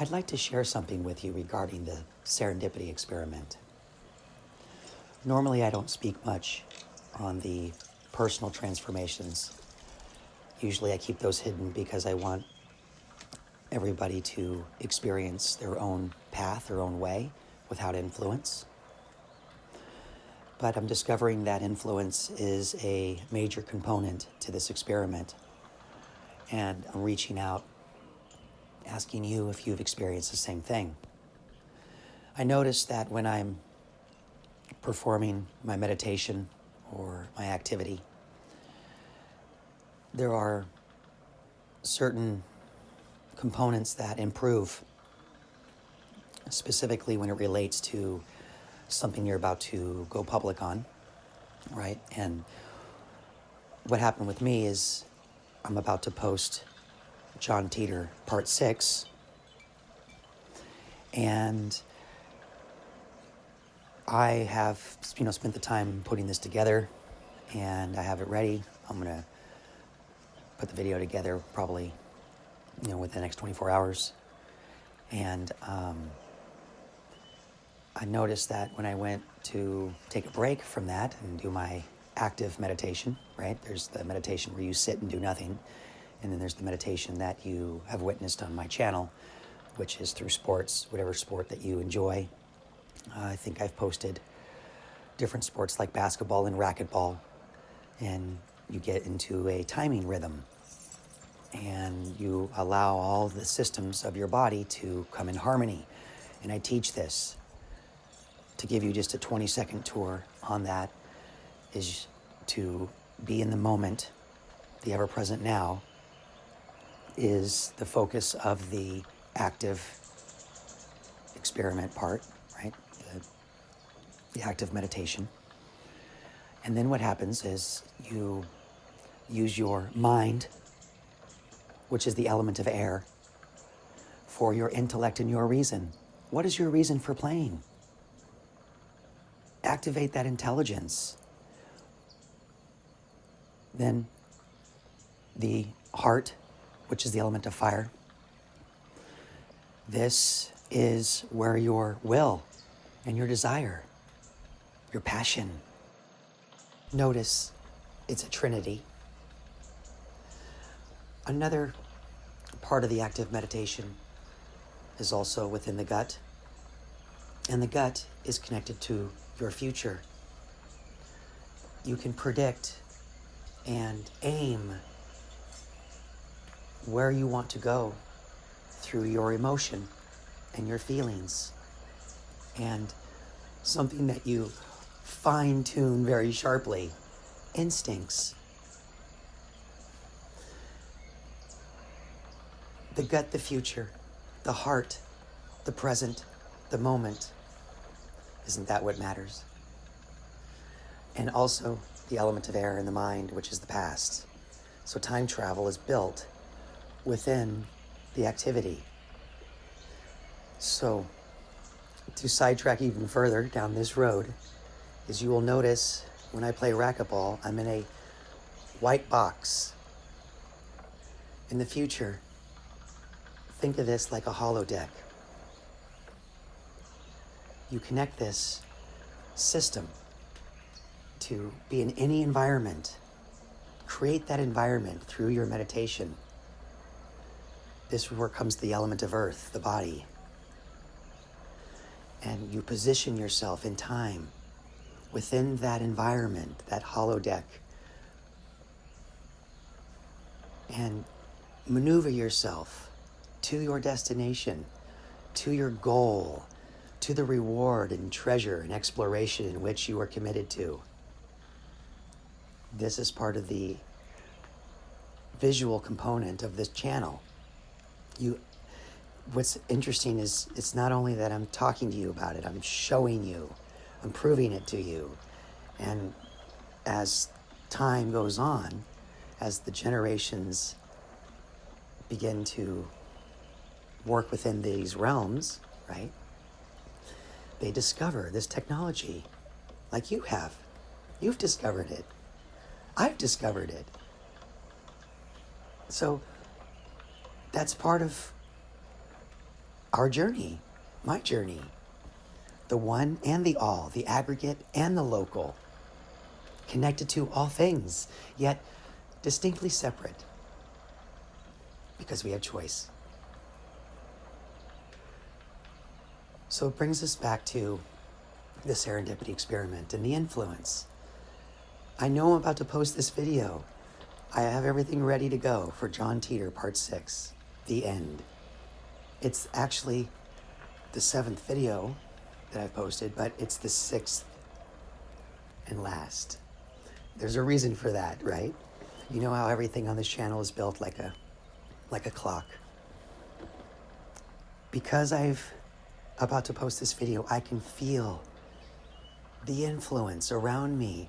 I'd like to share something with you regarding the serendipity experiment. Normally, I don't speak much on the personal transformations. Usually, I keep those hidden because I want everybody to experience their own path, their own way, without influence. But I'm discovering that influence is a major component to this experiment. And I'm reaching out, asking you if you've experienced the same thing. I notice that when I'm performing my meditation or my activity, there are certain components that improve, specifically when it relates to something you're about to go public on, right? And what happened with me is I'm about to post John Teeter Part 6, and I have, spent the time putting this together, and I have it ready. I'm going to put the video together probably, within the next 24 hours. And I noticed that when I went to take a break from that and do my active meditation, right? There's the meditation where you sit and do nothing. And then there's the meditation that you have witnessed on my channel, which is through sports, whatever sport that you enjoy. I think I've posted different sports like basketball and racquetball, and you get into a timing rhythm, and you allow all the systems of your body to come in harmony. And I teach this. To give you just a 20-second tour on that is to be in the moment. The ever-present now is the focus of the active experiment part, right? The active meditation. And then what happens is you use your mind, which is the element of air, for your intellect and your reason. What is your reason for playing? Activate that intelligence. Then the heart, which is the element of fire. This is where your will and your desire, your passion. Notice it's a trinity. Another part of the active meditation is also within the gut. And the gut is connected to your future. You can predict and aim where you want to go through your emotion and your feelings, and something that you fine-tune very sharply, instincts. The gut, the future, the heart, the present, the moment. Isn't that what matters? And also the element of air in the mind, which is the past. So time travel is built within the activity. So to sidetrack even further down this road, is you will notice when I play racquetball, I'm in a white box. In the future, think of this like a holodeck. You connect this system to be in any environment. Create that environment through your meditation. This is where comes the element of earth, the body. And you position yourself in time within that environment, that holodeck, and maneuver yourself to your destination, to your goal, to the reward and treasure and exploration in which you are committed to. This is part of the visual component of this channel. What's interesting is it's not only that I'm talking to you about it, I'm showing you, I'm proving it to you. And as time goes on, as the generations begin to work within these realms, right? They discover this technology like you have. You've discovered it. I've discovered it. So that's part of our journey, my journey, the one and the all, the aggregate and the local, connected to all things, yet distinctly separate, because we have choice. So it brings us back to the serendipity experiment and the influence. I know I'm about to post this video. I have everything ready to go for John Teeter, part 6, the end. It's actually the 7th video that I've posted, but it's the 6th and last. There's a reason for that, right? You know how everything on this channel is built like a clock. Because I've about to post this video, I can feel the influence around me,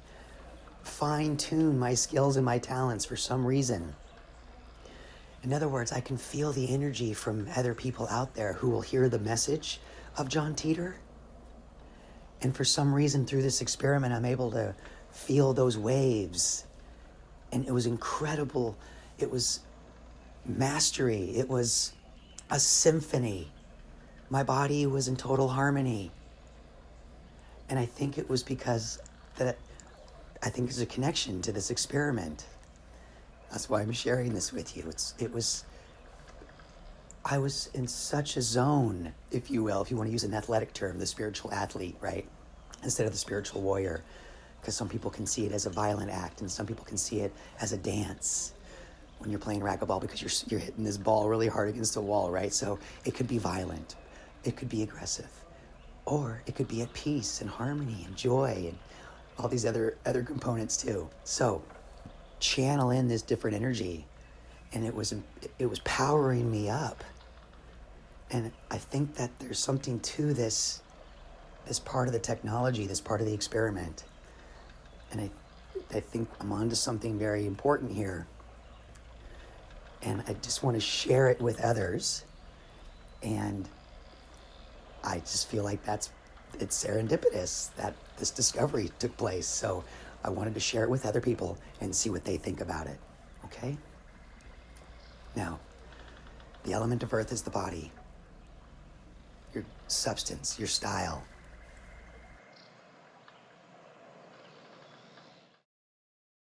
fine-tune my skills and my talents for some reason. In other words, I can feel the energy from other people out there who will hear the message of John Teeter. And for some reason, through this experiment, I'm able to feel those waves. And it was incredible. It was mastery. It was a symphony. My body was in total harmony. And I think it was because that I think there's a connection to this experiment. That's why I'm sharing this with you. I was in such a zone, if you will, if you want to use an athletic term, the spiritual athlete, right? Instead of the spiritual warrior. Because some people can see it as a violent act and some people can see it as a dance when you're playing racquetball, because you're hitting this ball really hard against the wall, right? So it could be violent, it could be aggressive, or it could be at peace and harmony and joy and all these other components too. So channel in this different energy, and it was powering me up. And I think that there's something to this part of the technology, this part of the experiment. And I think I'm onto something very important here. And I just want to share it with others. And I just feel like it's serendipitous that this discovery took place. So I wanted to share it with other people and see what they think about it. Okay? Now, the element of earth is the body, your substance, your style,